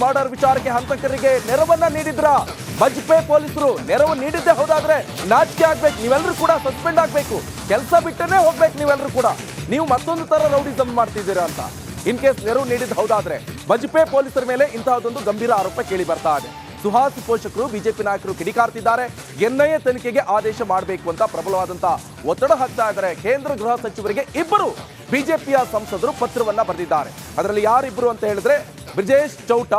Murder ವಿಚಾರಕ್ಕೆ ಹಂತಕರಿಗೆ ನೆರವನ್ನ ನೀಡಿದ್ರ ಬಜ್ಪೆ ಪೊಲೀಸರು ನೆರವು ನೀಡಿದ್ದೇ ಹೌದಾದ್ರೆ ನಾಚಿಕೆ ಆಗ್ಬೇಕು, ನೀವೆಲ್ಲರೂ ಕೂಡ ಸಸ್ಪೆಂಡ್ ಆಗ್ಬೇಕು, ಕೆಲಸ ಬಿಟ್ಟನೇ ಹೋಗ್ಬೇಕು ನೀವೆಲ್ಲರೂ ಕೂಡ. ನೀವು ಮತ್ತೊಂದು ತರ ರೌಡಿಸಮ್ ಮಾಡ್ತಿದ್ದೀರಾ ಅಂತ. ಇನ್ ಕೇಸ್ ನೆರವು ನೀಡಿದ್ದು ಹೌದಾದ್ರೆ ಬಜ್ಪೆ ಪೊಲೀಸರ ಮೇಲೆ ಇಂತಹದೊಂದು ಗಂಭೀರ ಆರೋಪ ಕೇಳಿ ಬರ್ತಾ ಇದೆ. ಸುಹಾಸ್ ಪೋಷಕರು ಬಿಜೆಪಿ ನಾಯಕರು ಕಿಡಿಕಾರ್ತಿದ್ದಾರೆ. ಎನ್ಐಎ ತನಿಖೆಗೆ ಆದೇಶ ಮಾಡಬೇಕು ಅಂತ ಪ್ರಬಲವಾದಂತ ಒತ್ತಡ ಹಾಕ್ತಾ ಇದ್ದಾರೆ. ಕೇಂದ್ರ ಗೃಹ ಸಚಿವರಿಗೆ ಇಬ್ಬರು ಬಿಜೆಪಿಯ ಸಂಸದರು ಪತ್ರವನ್ನ ಬರೆದಿದ್ದಾರೆ. ಅದರಲ್ಲಿ ಯಾರಿಬ್ರು ಅಂತ ಹೇಳಿದ್ರೆ ಬ್ರಿಜೇಶ್ ಚೌಟ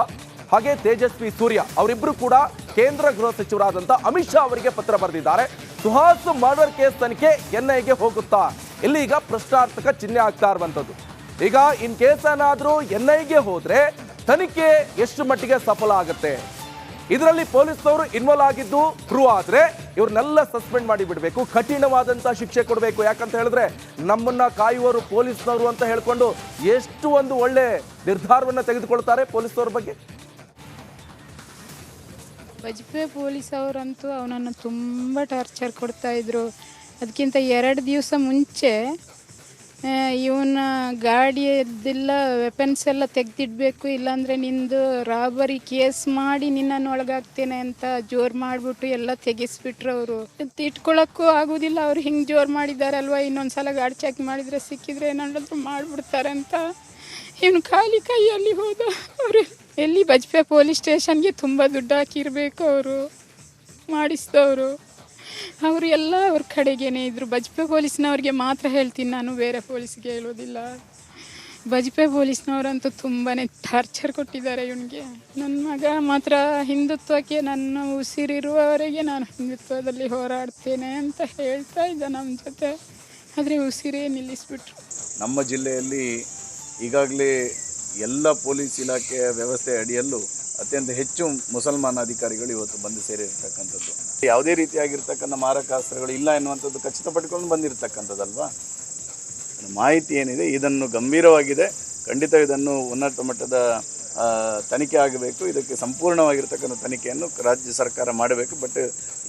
ಹಾಗೆ ತೇಜಸ್ವಿ ಸೂರ್ಯ ಅವರಿಬ್ರು ಕೂಡ ಕೇಂದ್ರ ಗೃಹ ಸಚಿವರಾದಂತ ಅಮಿತ್ ಶಾ ಅವರಿಗೆ ಪತ್ರ ಬರೆದಿದ್ದಾರೆ. ಸುಹಾಸ್ ಮರ್ಡರ್ ಕೇಸ್ ತನಿಖೆ ಎನ್ಐಎಗೆ ಹೋಗುತ್ತಾ? ಇಲ್ಲಿ ಈಗ ಪ್ರಶ್ನಾರ್ಥಕ ಚಿಹ್ನೆ ಆಗ್ತಾ ಇರುವಂತದ್ದು. ಈಗ ಇನ್ ಕೇಸ್ ಏನಾದ್ರೂ ಎನ್ಐಎಗೆ ಹೋದ್ರೆ ತನಿಖೆ ಎಷ್ಟು ಮಟ್ಟಿಗೆ ಸಫಲ ಆಗುತ್ತೆ? ಇದರಲ್ಲಿ ಪೊಲೀಸ್ನವರು ಇನ್ವಾಲ್ವ್ ಆಗಿದ್ದು ಪ್ರೂವ್ ಆದ್ರೆ ಇವ್ರನ್ನೆಲ್ಲ ಸಸ್ಪೆಂಡ್ ಮಾಡಿ ಬಿಡಬೇಕು, ಕಠಿಣವಾದಂತ ಶಿಕ್ಷೆ ಕೊಡಬೇಕು. ಯಾಕಂತ ಹೇಳಿದ್ರೆ ನಮ್ಮನ್ನ ಕಾಯುವರು ಪೊಲೀಸ್ನವರು ಅಂತ ಹೇಳ್ಕೊಂಡು ಎಷ್ಟು ಒಂದು ಒಳ್ಳೆ ನಿರ್ಧಾರವನ್ನ ತೆಗೆದುಕೊಳ್ತಾರೆ ಪೊಲೀಸ್ನವ್ರ ಬಗ್ಗೆ. ಬಜ್ಪೆ ಪೊಲೀಸ್ ಅವರಂತೂ ಅವನನ್ನು ತುಂಬ ಟಾರ್ಚರ್ ಕೊಡ್ತಾ ಇದ್ರು. ಅದಕ್ಕಿಂತ 2 ದಿವಸ ಮುಂಚೆ ಇವನ ಗಾಡಿಯದ್ದೆಲ್ಲ ವೆಪನ್ಸ್ ಎಲ್ಲ ತೆಗೆದಿಡ್ಬೇಕು, ಇಲ್ಲಾಂದರೆ ನಿಂದು ರಾಬರಿ ಕೇಸ್ ಮಾಡಿ ನಿನ್ನನ್ನು ಒಳಗಾಗ್ತೇನೆ ಅಂತ ಜೋರು ಮಾಡಿಬಿಟ್ಟು ಎಲ್ಲ ತೆಗೆಸ್ಬಿಟ್ರು ಅವರು. ಇಟ್ಕೊಳ್ಳೋಕ್ಕೂ ಆಗೋದಿಲ್ಲ, ಅವ್ರು ಹಿಂಗೆ ಜೋರು ಮಾಡಿದ್ದಾರಲ್ವ, ಇನ್ನೊಂದು ಸಲ ಗಾಡಿ ಚೆಕ್ ಮಾಡಿದರೆ ಸಿಕ್ಕಿದ್ರೆ ಏನಾದರೂ ಮಾಡಿಬಿಡ್ತಾರೆ ಅಂತ ಇವನು ಖಾಲಿ ಕೈಯಲ್ಲಿ ಹೋದ. ಅವರು ಎಲ್ಲಿ ಬಜ್ಪೆ ಪೊಲೀಸ್ ಸ್ಟೇಷನ್ಗೆ ತುಂಬ ದುಡ್ಡು ಹಾಕಿರಬೇಕು ಅವರು ಮಾಡಿಸಿದವರು. ಅವರು ಎಲ್ಲ ಅವ್ರ ಕಡೆಗೇನೆ ಇದ್ದರು. ಬಜ್ಪೆ ಪೊಲೀಸ್ನವ್ರಿಗೆ ಮಾತ್ರ ಹೇಳ್ತೀನಿ ನಾನು, ಬೇರೆ ಪೊಲೀಸ್ಗೆ ಹೇಳೋದಿಲ್ಲ. ಬಜ್ಪೆ ಪೊಲೀಸ್ನವರಂತೂ ತುಂಬಾ ಟಾರ್ಚರ್ ಕೊಟ್ಟಿದ್ದಾರೆ ಇವನಿಗೆ. ನನ್ನ ಮಗ ಮಾತ್ರ ಹಿಂದುತ್ವಕ್ಕೆ ನನ್ನ ಉಸಿರಿರುವವರೆಗೆ ನಾನು ಹಿಂದುತ್ವದಲ್ಲಿ ಹೋರಾಡ್ತೇನೆ ಅಂತ ಹೇಳ್ತಾ ಇದ್ದ ನಮ್ಮ ಜೊತೆ. ಆದರೆ ಉಸಿರೇ ನಿಲ್ಲಿಸ್ಬಿಟ್ರು. ನಮ್ಮ ಜಿಲ್ಲೆಯಲ್ಲಿ ಈಗಾಗಲೇ ಎಲ್ಲ ಪೊಲೀಸ್ ಇಲಾಖೆಯ ವ್ಯವಸ್ಥೆ ಅಡಿಯಲ್ಲೂ ಅತ್ಯಂತ ಹೆಚ್ಚು ಮುಸಲ್ಮಾನ ಅಧಿಕಾರಿಗಳು ಇವತ್ತು ಬಂದು ಸೇರಿರ್ತಕ್ಕಂಥದ್ದು. ಯಾವುದೇ ರೀತಿಯಾಗಿರ್ತಕ್ಕಂಥ ಮಾರಕಾಸ್ತ್ರಗಳು ಇಲ್ಲ ಎನ್ನುವಂಥದ್ದು ಖಚಿತಪಟ್ಟುಕೊಂಡು ಬಂದಿರತಕ್ಕಂಥದ್ದಲ್ವಾ. ಮಾಹಿತಿ ಏನಿದೆ ಇದನ್ನು ಗಂಭೀರವಾಗಿದೆ. ಖಂಡಿತ ಇದನ್ನು ಉನ್ನತ ಮಟ್ಟದ ತನಿಖೆ ಆಗಬೇಕು. ಇದಕ್ಕೆ ಸಂಪೂರ್ಣವಾಗಿರ್ತಕ್ಕಂಥ ತನಿಖೆಯನ್ನು ರಾಜ್ಯ ಸರ್ಕಾರ ಮಾಡಬೇಕು. ಬಟ್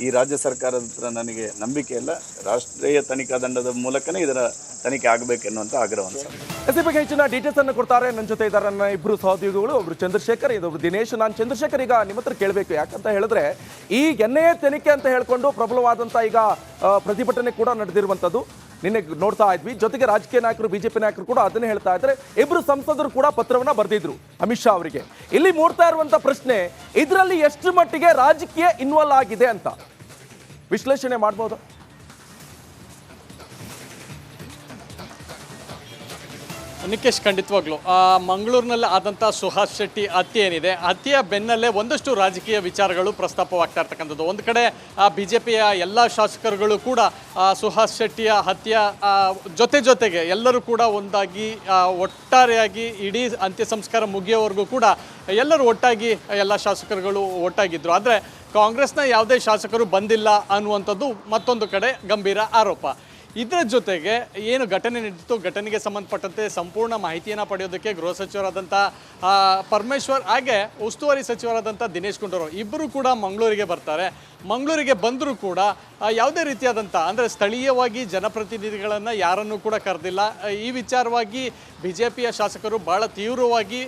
ಈ ರಾಜ್ಯ ಸರ್ಕಾರದ ಹತ್ರ ನನಗೆ ನಂಬಿಕೆ ಇಲ್ಲ. ರಾಷ್ಟ್ರೀಯ ತನಿಖಾ ತಂಡದ ಮೂಲಕನೇ ಇದರ ತನಿಖೆ ಆಗಬೇಕೆನ್ನುವಂಥ ಆಗ್ರಹವನ್ನು ಇದ್ರ ಬಗ್ಗೆ ಹೆಚ್ಚಿನ ಡೀಟೇಲ್ಸ್ ಅನ್ನು ಕೊಡ್ತಾರೆ. ನನ್ನ ಜೊತೆ ಇದ್ದಾರೆ ನನ್ನ ಇಬ್ಬರು ಸಹೋದ್ಯೋಗಿಗಳು, ಒಬ್ರು ಚಂದ್ರಶೇಖರ್, ಇದೊಬ್ರು ದಿನೇಶ್. ನಾನು ಚಂದ್ರಶೇಖರ್ ಈಗ ನಿಮ್ಮ ಹತ್ರ ಕೇಳಬೇಕು. ಯಾಕಂತ ಹೇಳಿದ್ರೆ ಈ ಎನ್ಐಎ ತನಿಖೆ ಅಂತ ಹೇಳ್ಕೊಂಡು ಪ್ರಬಲವಾದಂಥ ಈಗ ಪ್ರತಿಭಟನೆ ಕೂಡ ನಡೆದಿರುವಂಥದ್ದು ನಿನ್ನೆ ನೋಡ್ತಾ ಇದ್ವಿ. ಜೊತೆಗೆ ರಾಜಕೀಯ ನಾಯಕರು ಬಿಜೆಪಿ ನಾಯಕರು ಕೂಡ ಅದನ್ನೇ ಹೇಳ್ತಾ ಇದ್ದಾರೆ. ಇಬ್ರು ಸಂಸದರು ಕೂಡ ಪತ್ರವನ್ನ ಬರೆದಿದ್ರು ಅಮಿತ್ ಶಾ ಅವರಿಗೆ. ಇಲ್ಲಿ ಮೂಡ್ತಾ ಇರುವಂತ ಪ್ರಶ್ನೆ, ಇದರಲ್ಲಿ ಎಷ್ಟು ಮಟ್ಟಿಗೆ ರಾಜಕೀಯ ಇನ್ವಾಲ್ವ್ ಆಗಿದೆ ಅಂತ ವಿಶ್ಲೇಷಣೆ ಮಾಡಬಹುದು. ನಿಕೇಶ್, ಖಂಡಿತವಾಗ್ಲು ಮಂಗಳೂರಿನಲ್ಲಿ ಆದಂಥ ಸುಹಾಸ್ ಶೆಟ್ಟಿ ಹತ್ಯೆ ಏನಿದೆ, ಹತ್ಯೆಯ ಬೆನ್ನಲ್ಲೇ ಒಂದಷ್ಟು ರಾಜಕೀಯ ವಿಚಾರಗಳು ಪ್ರಸ್ತಾಪವಾಗ್ತಾ ಇರ್ತಕ್ಕಂಥದ್ದು. ಒಂದು ಕಡೆ ಬಿಜೆಪಿಯ ಎಲ್ಲ ಶಾಸಕರುಗಳು ಕೂಡ ಸುಹಾಸ್ ಶೆಟ್ಟಿಯ ಹತ್ಯೆಯ ಜೊತೆಗೆ ಎಲ್ಲರೂ ಕೂಡ ಒಂದಾಗಿ ಒಟ್ಟಾರೆಯಾಗಿ ಇಡೀ ಅಂತ್ಯ ಸಂಸ್ಕಾರ ಮುಗಿಯೋವರೆಗೂ ಕೂಡ ಎಲ್ಲರೂ ಒಟ್ಟಾಗಿ ಎಲ್ಲ ಶಾಸಕರುಗಳು ಒಟ್ಟಾಗಿದ್ದರು. ಆದರೆ ಕಾಂಗ್ರೆಸ್ನ ಯಾವುದೇ ಶಾಸಕರು ಬಂದಿಲ್ಲ ಅನ್ನುವಂಥದ್ದು ಮತ್ತೊಂದು ಕಡೆ ಗಂಭೀರ ಆರೋಪ. ಇದರ ಜೊತೆಗೆ ಏನು ಘಟನೆ ನಡೆದಿತ್ತು, ಘಟನೆಗೆ ಸಂಬಂಧಪಟ್ಟಂತೆ ಸಂಪೂರ್ಣ ಮಾಹಿತಿಯನ್ನು ಪಡೆಯೋದಕ್ಕೆ ಗೃಹ ಸಚಿವರಾದಂಥ ಪರಮೇಶ್ವರ್ ಹಾಗೆ ಉಸ್ತುವಾರಿ ಸಚಿವರಾದಂಥ ದಿನೇಶ್ ಗುಂಡೂರಾವ್ ಇಬ್ಬರು ಕೂಡ ಮಂಗಳೂರಿಗೆ ಬರ್ತಾರೆ. ಮಂಗಳೂರಿಗೆ ಬಂದರೂ ಕೂಡ ಯಾವುದೇ ರೀತಿಯಾದಂಥ ಅಂದರೆ ಸ್ಥಳೀಯವಾಗಿ ಜನಪ್ರತಿನಿಧಿಗಳನ್ನು ಯಾರನ್ನೂ ಕೂಡ ಕರೆದಿಲ್ಲ. ಈ ವಿಚಾರವಾಗಿ ಬಿ ಜೆ ಪಿಯ ಶಾಸಕರು ಭಾಳ ತೀವ್ರವಾಗಿ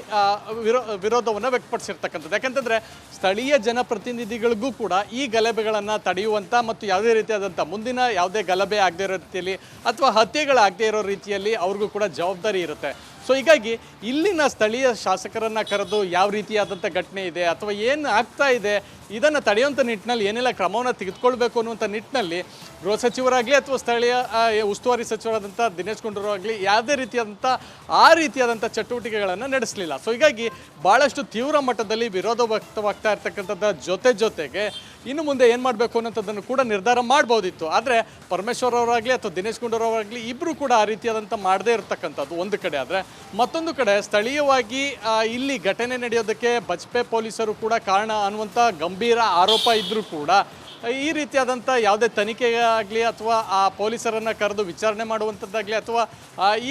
ವಿರೋಧವನ್ನು ವ್ಯಕ್ತಪಡಿಸಿರ್ತಕ್ಕಂಥದ್ದು. ಯಾಕಂತಂದರೆ ಸ್ಥಳೀಯ ಜನಪ್ರತಿನಿಧಿಗಳಿಗೂ ಕೂಡ ಈ ಗಲಭೆಗಳನ್ನು ತಡೆಯುವಂಥ ಮತ್ತು ಯಾವುದೇ ರೀತಿಯಾದಂಥ ಮುಂದಿನ ಯಾವುದೇ ಗಲಭೆ ಆಗದೇ ಇರೋ ರೀತಿಯಲ್ಲಿ ಅಥವಾ ಹತ್ಯೆಗಳಾಗದೇ ಇರೋ ರೀತಿಯಲ್ಲಿ ಅವ್ರಿಗೂ ಕೂಡ ಜವಾಬ್ದಾರಿ ಇರುತ್ತೆ. ಸೊ ಹೀಗಾಗಿ ಇಲ್ಲಿನ ಸ್ಥಳೀಯ ಶಾಸಕರನ್ನು ಕರೆದು ಯಾವ ರೀತಿಯಾದಂಥ ಘಟನೆ ಇದೆ ಅಥವಾ ಏನು ಆಗ್ತಾ ಇದೆ ಇದನ್ನು ತಡೆಯುವಂಥ ನಿಟ್ಟಿನಲ್ಲಿ ಏನೆಲ್ಲ ಕ್ರಮವನ್ನು ತೆಗೆದುಕೊಳ್ಬೇಕು ಅನ್ನುವಂಥ ನಿಟ್ಟಿನಲ್ಲಿ ಗೃಹ ಸಚಿವರಾಗಲಿ ಅಥವಾ ಸ್ಥಳೀಯ ಉಸ್ತುವಾರಿ ಸಚಿವರಾದಂಥ ದಿನೇಶ್ ಗುಂಡೂರಾವ್ ಆಗಲಿ ಯಾವುದೇ ರೀತಿಯಾದಂಥ ಚಟುವಟಿಕೆಗಳನ್ನು ನಡೆಸಲಿಲ್ಲ. ಸೊ ಹೀಗಾಗಿ ಭಾಳಷ್ಟು ತೀವ್ರ ಮಟ್ಟದಲ್ಲಿ ವಿರೋಧ ವ್ಯಕ್ತವಾಗ್ತಾ ಇರ್ತಕ್ಕಂಥದ್ದು ಜೊತೆಗೆ ಇನ್ನು ಮುಂದೆ ಏನು ಮಾಡಬೇಕು ಅನ್ನೋಂಥದ್ದನ್ನು ಕೂಡ ನಿರ್ಧಾರ ಮಾಡ್ಬೋದಿತ್ತು. ಆದರೆ ಪರಮೇಶ್ವರ್ ಅವರಾಗಲಿ ಅಥವಾ ದಿನೇಶ್ ಗುಂಡೂರಾವ್ ಆಗಲಿ ಇಬ್ಬರು ಕೂಡ ಆ ರೀತಿಯಾದಂಥ ಮಾಡದೇ ಇರತಕ್ಕಂಥದ್ದು ಒಂದು ಕಡೆ. ಆದರೆ ಮತ್ತೊಂದು ಕಡೆ ಸ್ಥಳೀಯವಾಗಿ ಇಲ್ಲಿ ಘಟನೆ ನಡೆಯೋದಕ್ಕೆ ಬಜ್ಪೆ ಪೊಲೀಸರು ಕೂಡ ಕಾರಣ ಅನ್ನುವಂಥ ಗಂಭೀರ ಆರೋಪ ಇದ್ದರೂ ಕೂಡ ಈ ರೀತಿಯಾದಂಥ ಯಾವುದೇ ತನಿಖೆಯಾಗಲಿ ಅಥವಾ ಆ ಪೊಲೀಸರನ್ನು ಕರೆದು ವಿಚಾರಣೆ ಮಾಡುವಂಥದ್ದಾಗಲಿ ಅಥವಾ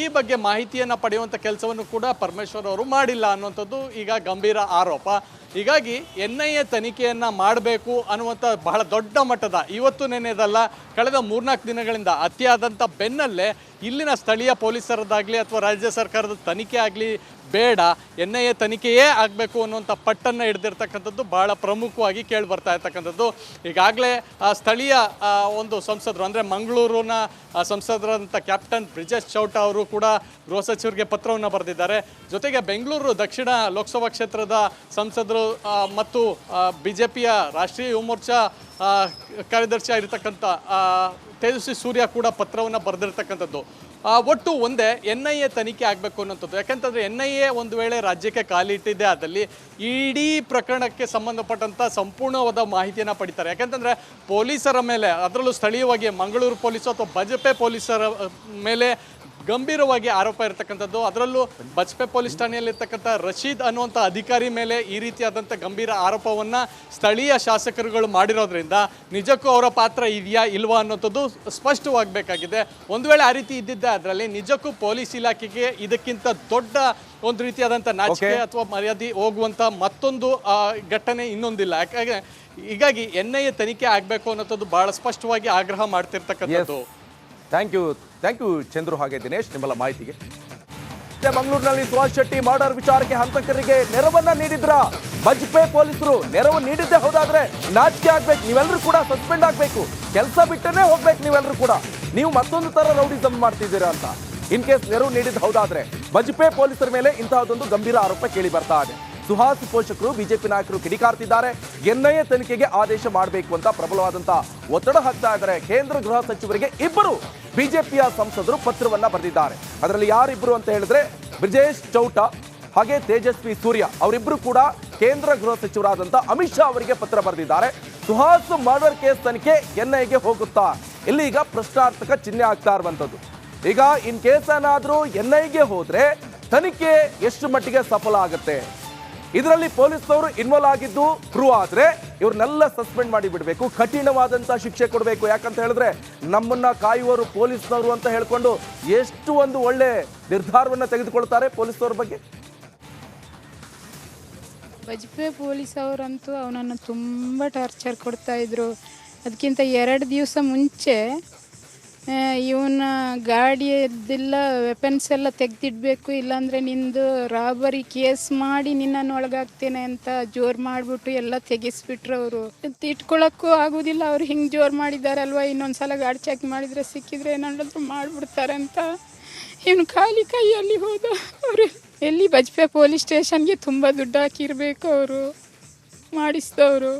ಈ ಬಗ್ಗೆ ಮಾಹಿತಿಯನ್ನು ಪಡೆಯುವಂಥ ಕೆಲಸವನ್ನು ಕೂಡ ಪರಮೇಶ್ವರ್ ಅವರು ಮಾಡಿಲ್ಲ ಅನ್ನುವಂಥದ್ದು ಈಗ ಗಂಭೀರ ಆರೋಪ. ಹೀಗಾಗಿ NIA ತನಿಖೆಯನ್ನು ಮಾಡಬೇಕು ಅನ್ನುವಂಥ ಬಹಳ ದೊಡ್ಡ ಮಟ್ಟದ ಇವತ್ತು ನೆನೆದಲ್ಲ ಕಳೆದ 3-4 ದಿನಗಳಿಂದ ಹತ್ಯೆ ಆದಂಥ ಬೆನ್ನಲ್ಲೇ ಇಲ್ಲಿನ ಸ್ಥಳೀಯ ಪೊಲೀಸರದ್ದಾಗಲಿ ಅಥವಾ ರಾಜ್ಯ ಸರ್ಕಾರದ ತನಿಖೆ ಆಗಲಿ ಬೇಡ, NIA ತನಿಖೆಯೇ ಆಗಬೇಕು ಅನ್ನುವಂಥ ಪಟ್ಟನ್ನು ಹಿಡಿದಿರ್ತಕ್ಕಂಥದ್ದು ಭಾಳ ಪ್ರಮುಖವಾಗಿ ಕೇಳಿ ಬರ್ತಾ ಇರ್ತಕ್ಕಂಥದ್ದು. ಈಗಾಗಲೇ ಸ್ಥಳೀಯ ಒಂದು ಸಂಸದರು ಅಂದರೆ ಮಂಗಳೂರಿನ ಸಂಸದರಂಥ ಕ್ಯಾಪ್ಟನ್ ಬ್ರಿಜೇಶ್ ಚೌಟ ಅವರು ಕೂಡ ಗೃಹ ಸಚಿವರಿಗೆ ಪತ್ರವನ್ನು ಬರೆದಿದ್ದಾರೆ. ಜೊತೆಗೆ ಬೆಂಗಳೂರು ದಕ್ಷಿಣ ಲೋಕಸಭಾ ಕ್ಷೇತ್ರದ ಸಂಸದರು ಮತ್ತು BJPಯ ರಾಷ್ಟ್ರೀಯ ಯುವ ಮೋರ್ಚಾ ಕಾರ್ಯದರ್ಶಿ ಆಗಿರ್ತಕ್ಕಂಥ ತೇಜಸ್ವಿ ಸೂರ್ಯ ಕೂಡ ಪತ್ರವನ್ನು ಬರೆದಿರ್ತಕ್ಕಂಥದ್ದು. ಒಟ್ಟು ಒಂದೇ NIA ತನಿಖೆ ಆಗಬೇಕು ಅನ್ನೋಂಥದ್ದು. ಯಾಕಂತಂದರೆ NIA ಒಂದು ವೇಳೆ ರಾಜ್ಯಕ್ಕೆ ಕಾಲಿಟ್ಟಿದೆ ಆದಲ್ಲಿ ಇಡೀ ಪ್ರಕರಣಕ್ಕೆ ಸಂಬಂಧಪಟ್ಟಂಥ ಸಂಪೂರ್ಣವಾದ ಮಾಹಿತಿಯನ್ನು ಪಡಿತಾರೆ. ಯಾಕಂತಂದರೆ ಪೊಲೀಸರ ಮೇಲೆ, ಅದರಲ್ಲೂ ಸ್ಥಳೀಯವಾಗಿ ಮಂಗಳೂರು ಪೊಲೀಸರು ಅಥವಾ ಬಜಪೆ ಪೊಲೀಸರ ಮೇಲೆ ಗಂಭೀರವಾಗಿ ಆರೋಪ ಇರತಕ್ಕಂಥದ್ದು. ಅದರಲ್ಲೂ ಬಜಪೆ ಪೊಲೀಸ್ ಠಾಣೆಯಲ್ಲಿರ್ತಕ್ಕಂಥ ರಶೀದ್ ಅನ್ನುವಂಥ ಅಧಿಕಾರಿ ಮೇಲೆ ಈ ರೀತಿಯಾದಂಥ ಗಂಭೀರ ಆರೋಪವನ್ನು ಸ್ಥಳೀಯ ಶಾಸಕರುಗಳು ಮಾಡಿರೋದ್ರಿಂದ ನಿಜಕ್ಕೂ ಅವರ ಪಾತ್ರ ಇದೆಯಾ ಇಲ್ವಾ ಅನ್ನೋಂಥದ್ದು ಸ್ಪಷ್ಟವಾಗಬೇಕಾಗಿದೆ. ಒಂದು ವೇಳೆ ಆ ರೀತಿ ಇದ್ದಿದ್ದೆ ಅದರಲ್ಲಿ ನಿಜಕ್ಕೂ ಪೊಲೀಸ್ ಇಲಾಖೆಗೆ ಇದಕ್ಕಿಂತ ದೊಡ್ಡ ಒಂದು ರೀತಿಯಾದಂಥ ನಾಚಿಕೆ ಅಥವಾ ಮರ್ಯಾದೆ ಹೋಗುವಂಥ ಮತ್ತೊಂದು ಘಟನೆ ಇನ್ನೊಂದಿಲ್ಲ. ಹೀಗಾಗಿ NIA ತನಿಖೆ ಆಗಬೇಕು ಅನ್ನೋಂಥದ್ದು ಬಹಳ ಸ್ಪಷ್ಟವಾಗಿ ಆಗ್ರಹ ಮಾಡ್ತಿರ್ತಕ್ಕಂಥದ್ದು. ಥ್ಯಾಂಕ್ ಯು ಚಂದ್ರು ಹಾಗೆ ದಿನೇಶ್ ನಿಮ್ಮೆಲ್ಲ ಮಾಹಿತಿಗೆ. ಮಂಗಳೂರಿನಲ್ಲಿ ಸುಹಾಸ್ ಶೆಟ್ಟಿ ಮರ್ಡರ್ ವಿಚಾರಕ್ಕೆ ಹಂತಕರಿಗೆ ನೆರವನ್ನ ನೀಡಿದ್ರ ಬಜ್ಪೆ ಪೊಲೀಸರು ನೆರವು ನೀಡಿದ್ದೇ ಹೌದಾದ್ರೆ ನಾಚಿಕೆ ಆಗ್ಬೇಕು, ನೀವೆಲ್ಲರೂ ಕೂಡ ಸಸ್ಪೆಂಡ್ ಆಗ್ಬೇಕು, ಕೆಲಸ ಬಿಟ್ಟನೇ ಹೋಗ್ಬೇಕು ನೀವೆಲ್ಲರೂ ಕೂಡ. ನೀವು ಮತ್ತೊಂದು ತರ ರೌಡಿಸಮ್ ಮಾಡ್ತಿದ್ದೀರಾ ಅಂತ. ಇನ್ ಕೇಸ್ ನೆರವು ನೀಡಿದ್ದು ಹೌದಾದ್ರೆ ಬಜ್ಪೆ ಪೊಲೀಸರ ಮೇಲೆ ಇಂತಹದೊಂದು ಗಂಭೀರ ಆರೋಪ ಕೇಳಿ ಬರ್ತಾ ಇದೆ. ಸುಹಾಸ್ ಪೋಷಕರು ಬಿಜೆಪಿ ನಾಯಕರು ಕಿಡಿಕಾರ್ತಿದ್ದಾರೆ. NIA ತನಿಖೆಗೆ ಆದೇಶ ಮಾಡಬೇಕು ಅಂತ ಪ್ರಬಲವಾದಂತ ಒತ್ತಡ ಹಾಕ್ತಾ ಇದ್ದಾರೆ. ಕೇಂದ್ರ ಗೃಹ ಸಚಿವರಿಗೆ ಇಬ್ಬರು ಬಿಜೆಪಿಯ ಸಂಸದರು ಪತ್ರವನ್ನ ಬರೆದಿದ್ದಾರೆ. ಅದರಲ್ಲಿ ಯಾರಿಬ್ಬರು ಅಂತ ಹೇಳಿದ್ರೆ ಬ್ರಿಜೇಶ್ ಚೌಟ ಹಾಗೆ ತೇಜಸ್ವಿ ಸೂರ್ಯ ಅವರಿಬ್ಬರು ಕೂಡ ಕೇಂದ್ರ ಗೃಹ ಸಚಿವರಾದಂತ ಅಮಿತ್ ಶಾ ಅವರಿಗೆ ಪತ್ರ ಬರೆದಿದ್ದಾರೆ. ಸುಹಾಸ್ ಮರ್ಡರ್ ಕೇಸ್ ತನಿಖೆ NIAಗೆ ಹೋಗುತ್ತಾ, ಇಲ್ಲಿ ಈಗ ಪ್ರಶ್ನಾರ್ಥಕ ಚಿಹ್ನೆ ಆಗ್ತಾ ಇರುವಂತದ್ದು. ಈಗ ಇನ್ ಕೇಸ್ ಏನಾದ್ರೂ NIAಗೆ ಹೋದ್ರೆ ತನಿಖೆ ಎಷ್ಟು ಮಟ್ಟಿಗೆ ಸಫಲ ಆಗುತ್ತೆ, ಇದರಲ್ಲಿ ಪೊಲೀಸ್ನವರು ಇನ್ವಾಲ್ವ್ ಆಗಿದ್ದು ಪ್ರೂವ್ ಆದ್ರೆ ಇವ್ರನ್ನೆಲ್ಲ ಸಸ್ಪೆಂಡ್ ಮಾಡಿ ಬಿಡಬೇಕು, ಕಠಿಣವಾದಂತ ಶಿಕ್ಷೆ ಕೊಡಬೇಕು. ಯಾಕಂತ ಹೇಳಿದ್ರೆ ನಮ್ಮನ್ನ ಕಾಯುವರು ಪೊಲೀಸ್ನವರು ಅಂತ ಹೇಳ್ಕೊಂಡು ಎಷ್ಟು ಒಂದು ಒಳ್ಳೆ ನಿರ್ಧಾರವನ್ನ ತೆಗೆದುಕೊಳ್ತಾರೆ ಪೊಲೀಸ್ನವ್ರ ಬಗ್ಗೆ. ಬಜ್ಪೆ ಪೊಲೀಸ್ ಅವರಂತೂ ಅವನನ್ನು ತುಂಬ ಟಾರ್ಚರ್ ಕೊಡ್ತಾ ಇದ್ರು. ಅದಕ್ಕಿಂತ 2 ದಿವಸ ಮುಂಚೆ ಇವನ ಗಾಡಿಯದ್ದೆಲ್ಲ ವೆಪನ್ಸ್ ಎಲ್ಲ ತೆಗೆದಿಡ್ಬೇಕು, ಇಲ್ಲಾಂದರೆ ನಿಂದು ರಾಬರಿ ಕೇಸ್ ಮಾಡಿ ನಿನ್ನನ್ನು ಒಳಗಾಗ್ತೇನೆ ಅಂತ ಜೋರು ಮಾಡಿಬಿಟ್ಟು ಎಲ್ಲ ತೆಗೆಸ್ಬಿಟ್ರು. ಅವರು ಇಟ್ಕೊಳ್ಳೋಕ್ಕೂ ಆಗೋದಿಲ್ಲ. ಅವ್ರು ಹಿಂಗೆ ಜೋರು ಮಾಡಿದ್ದಾರಲ್ವ, ಇನ್ನೊಂದು ಸಲ ಗಾಡಿ ಚೆಕ್ ಮಾಡಿದರೆ ಸಿಕ್ಕಿದ್ರೆ ಏನಾದರೂ ಮಾಡಿಬಿಡ್ತಾರೆ ಅಂತ ಇವನು ಖಾಲಿ ಕೈಯಲ್ಲಿ ಹೋದ. ಅವರು ಎಲ್ಲಿ ಬಜ್ಪೆ ಪೊಲೀಸ್ ಸ್ಟೇಷನ್ಗೆ ತುಂಬ ದುಡ್ಡು ಹಾಕಿರಬೇಕು ಅವರು ಮಾಡಿಸಿದವರು.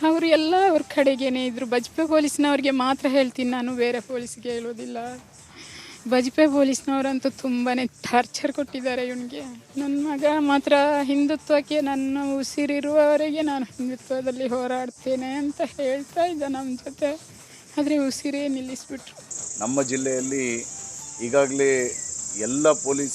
ಅವರು ಎಲ್ಲ ಅವ್ರ ಕಡೆಗೇನೆ ಇದ್ದರು. ಬಜ್ಪೆ ಪೊಲೀಸ್ನವ್ರಿಗೆ ಮಾತ್ರ ಹೇಳ್ತೀನಿ ನಾನು, ಬೇರೆ ಪೊಲೀಸ್ಗೆ ಹೇಳೋದಿಲ್ಲ. ಬಜ್ಪೆ ಪೊಲೀಸ್ನವರಂತೂ ತುಂಬಾ ಟಾರ್ಚರ್ ಕೊಟ್ಟಿದ್ದಾರೆ ಇವನಿಗೆ. ನನ್ನ ಮಗ ಮಾತ್ರ ಹಿಂದುತ್ವಕ್ಕೆ ನನ್ನ ಉಸಿರಿರುವವರೆಗೆ ನಾನು ಹಿಂದುತ್ವದಲ್ಲಿ ಹೋರಾಡ್ತೇನೆ ಅಂತ ಹೇಳ್ತಾ ಇದ್ದ ನಮ್ಮ ಜೊತೆ. ಆದರೆ ಉಸಿರೇ ನಿಲ್ಲಿಸ್ಬಿಟ್ರು. ನಮ್ಮ ಜಿಲ್ಲೆಯಲ್ಲಿ ಈಗಾಗಲೇ ಎಲ್ಲ ಪೊಲೀಸ್